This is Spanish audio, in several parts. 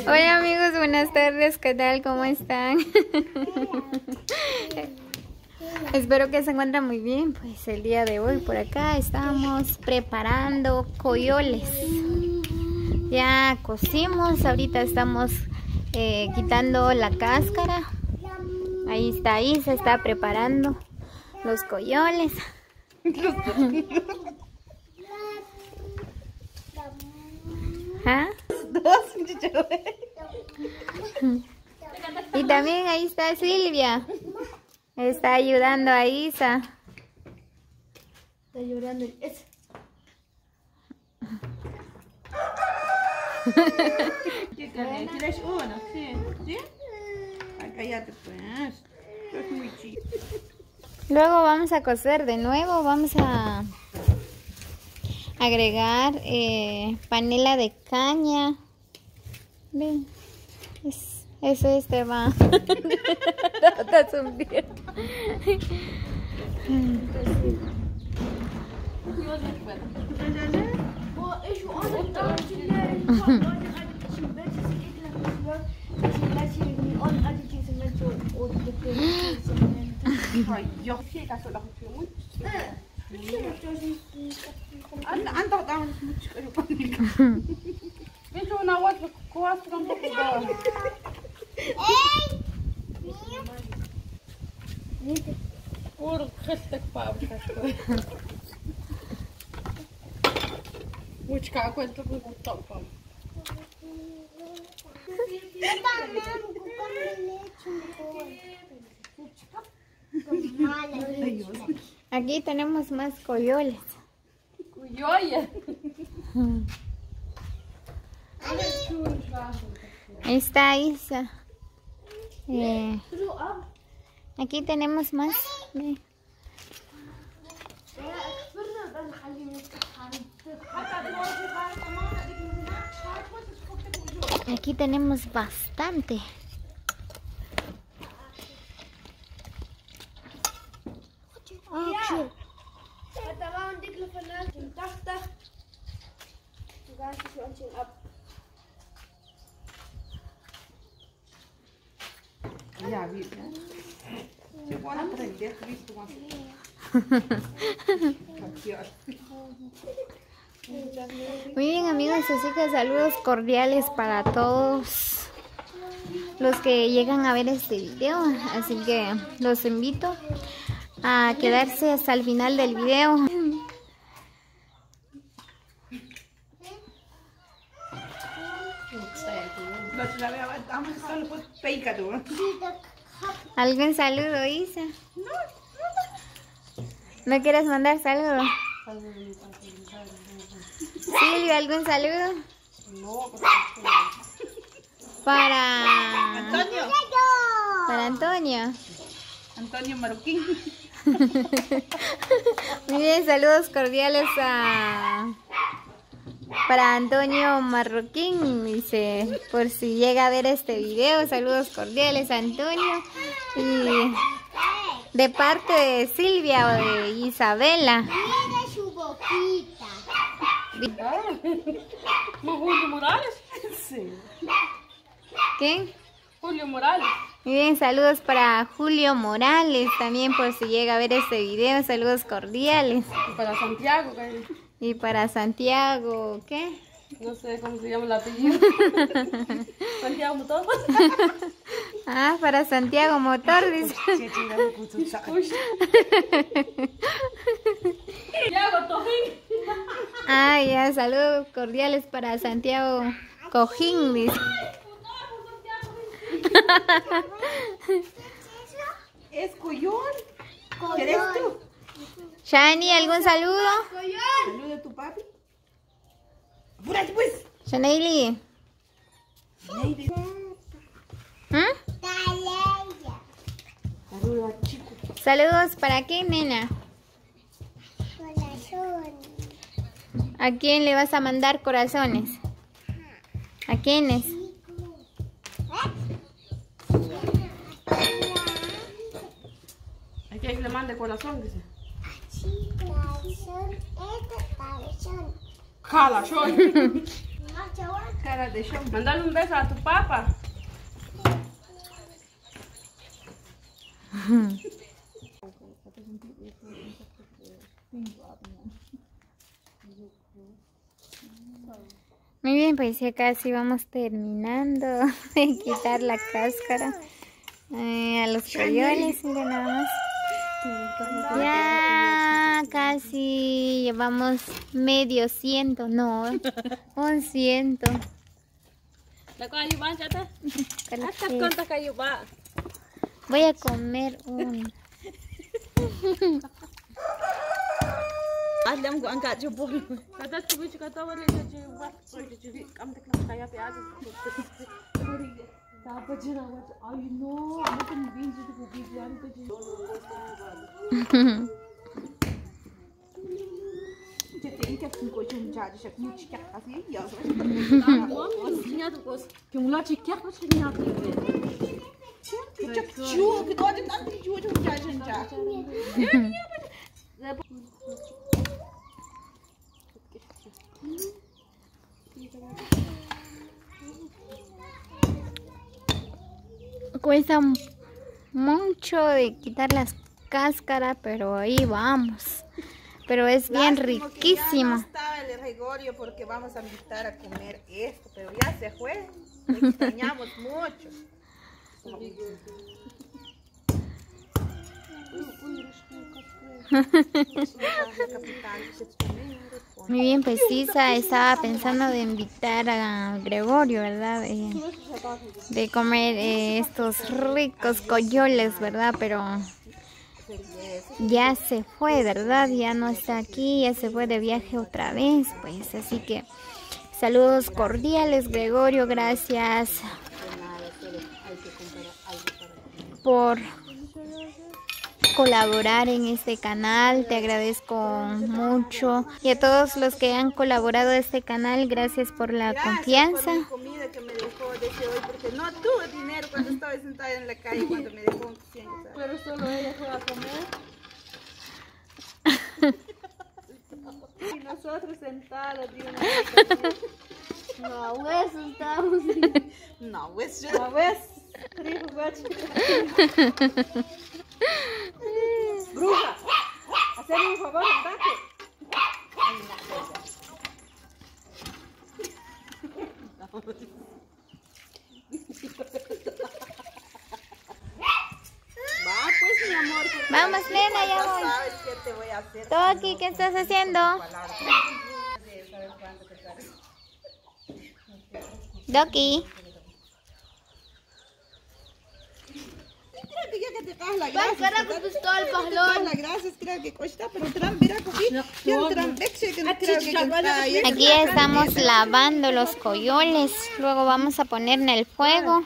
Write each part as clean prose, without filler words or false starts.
Hola amigos, buenas tardes, ¿qué tal? ¿Cómo están? Espero que se encuentren muy bien. Pues el día de hoy por acá estamos preparando coyoles. Ya cocimos, ahorita estamos quitando la cáscara. Ahí se está preparando los coyoles. ¿Ah? Y también ahí está Silvia. Está ayudando a Isa. Está llorando. ¿Quieres una? Sí. ¿Sí? Cállate pues. Es muy chido. Luego vamos a cocer de nuevo. Vamos a agregar panela de caña. Ven. Eso va. Está sonriendo. Aquí tenemos más coyoles. Coyoles. Ahí está Isa. Aquí tenemos más. Aquí tenemos bastante. Ja, wie, hè? Ze gewoon aan het dicht, wie is Muy bien amigos, así que saludos cordiales para todos los que llegan a ver este video. Así que los invito a quedarse hasta el final del video. ¿Algún saludo, Isa? ¿No quieres mandar saludo? Silvia, ¿algún saludo? Para Antonio. Para Antonio. Antonio Marroquín. Muy bien, saludos cordiales para Antonio Marroquín, dice, por si llega a ver este video, saludos cordiales a Antonio. Y de parte de Silvia o de Isabela. Mira su boquita. Julio Morales. Sí. ¿Qué? Julio Morales. Muy bien, saludos para Julio Morales, también por si llega a ver este video, saludos cordiales. Y para Santiago. Y para Santiago, ¿qué? No sé cómo se llama el apellido. Santiago Motor. Ah, para Santiago Motor, dice. Santiago Tojín. Ah, ya, saludos cordiales para Santiago Cojín, dice. Es coyón. ¿Quieres tú? Shani, ¿algún saludo? Saluda a tu papi. ¡Apúrate pues! Shanaili. Saluda, chico. Saludos para qué, nena. ¿A quién le vas a mandar corazones? ¿A quiénes? Hay que le mande corazón, dice. Calazón. Cara de show. Mándale un beso a tu papá. Muy bien, pues ya casi vamos terminando de quitar la cáscara a los coyoles, mira nada más. Ya casi llevamos medio ciento, no, 100. La kayu ba chata? Hasta cuántas kayu ba? Voy a comer uno. Alam ko ang kachupol. Kata chubi kata wala sa chubi. Chubi kam tak lang kaya piaz. Dapat jina wat ay no, ano kung binjo ko bigyan ko jina. Jadi ikat ko yung jadi siya yung chikat kasi ya. Niya to kos. Yung la chikat ko siya niya. Chikat chuo que dói tanto chuo yung jadi siya. Cuesta mucho de quitar las cáscaras, pero ahí vamos. Pero es bien riquísimo. No estaba el Gregorio porque vamos a invitar a comer esto, pero ya se fue. Lo extrañamos mucho. Muy bien, pues Isa estaba pensando de invitar a Gregorio, ¿verdad? De comer estos ricos coyoles, ¿verdad? Pero ya se fue, ¿verdad? Ya no está aquí, ya se fue de viaje otra vez, pues. Así que saludos cordiales, Gregorio, gracias por colaborar en este canal, te agradezco mucho, y a todos los que han colaborado en este canal, gracias por la confianza. Por mi comida que me dejó desde hoy, porque no tuve dinero cuando estaba sentada en la calle cuando me dejó 100. Pero solo ella fue a comer. Y nosotros sentados de una vez. No, hueso estamos. No, pues yo. ¿No ves? Rico guacho. Bruja, hacerme un favor, andate. Va pues mi amor. Vamos, nena, ya voy. ¿Sabes qué te voy a hacer? Toki, ¿qué estás haciendo? Doki. Creo que ya que te caes la Vai, grasa. cara, com pistola, Te parlón. la grasa, creo que cuesta, pero tram, mira, cogí. Yo tram, que Aquí estamos lavando los coyoles. Luego vamos a poner en el fuego.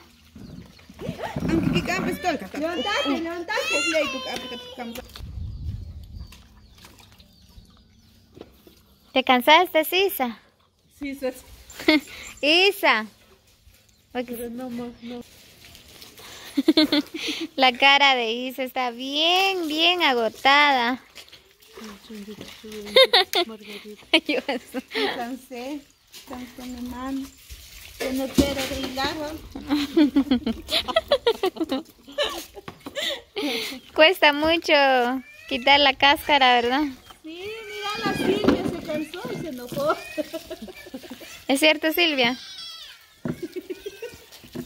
¿Te cansaste, Isa? Sí, sí. Isa. Pero no más, no. La cara de Isa está bien, bien agotada. Yo eso. Cansé mi mano. Que no quiero bailar. Cuesta mucho quitar la cáscara, ¿verdad? Sí, mira, la Silvia se cansó y se enojó. ¿Es cierto, Silvia?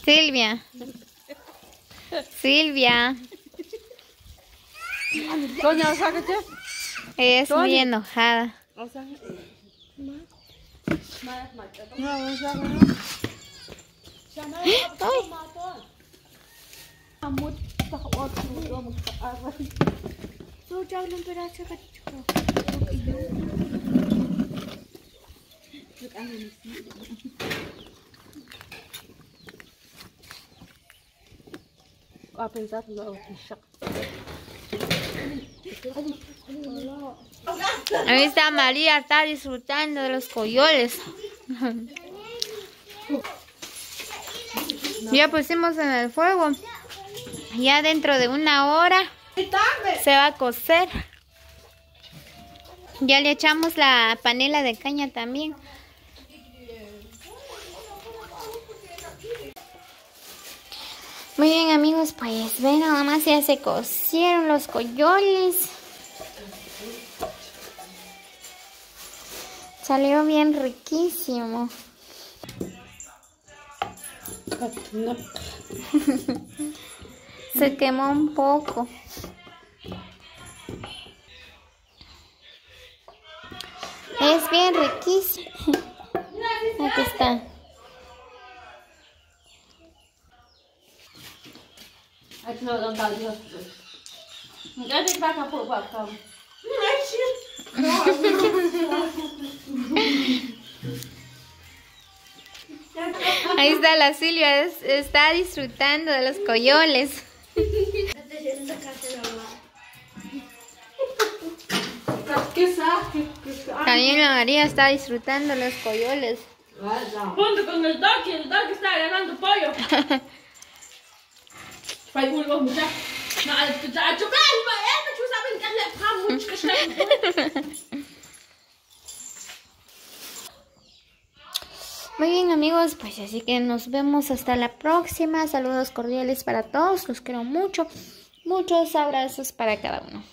Silvia. Silvia. Doña, sácate. Ella es muy enojada. A pensar luego que Ahí está María, está disfrutando de los coyoles. Ya pusimos en el fuego. Ya dentro de 1 hora se va a cocer. Ya le echamos la panela de caña también. Muy bien, amigos, pues ven, nada más ya se cocieron los coyoles. Salió bien riquísimo. Se quemó un poco. Es bien riquísimo. Aquí está. Aquí no dan tal Dios. Ya te va a por acá. Ahí está la Silvia, está disfrutando de los coyoles. También la María está disfrutando los coyoles. Ponte con el dog está ganando pollo. Phải vui không chắc. Chụp lên mà em chú sao bên cạnh lại không muốn cái. Muy bien, amigos, pues así que nos vemos hasta la próxima. Saludos cordiales para todos, los quiero mucho. Muchos abrazos para cada uno.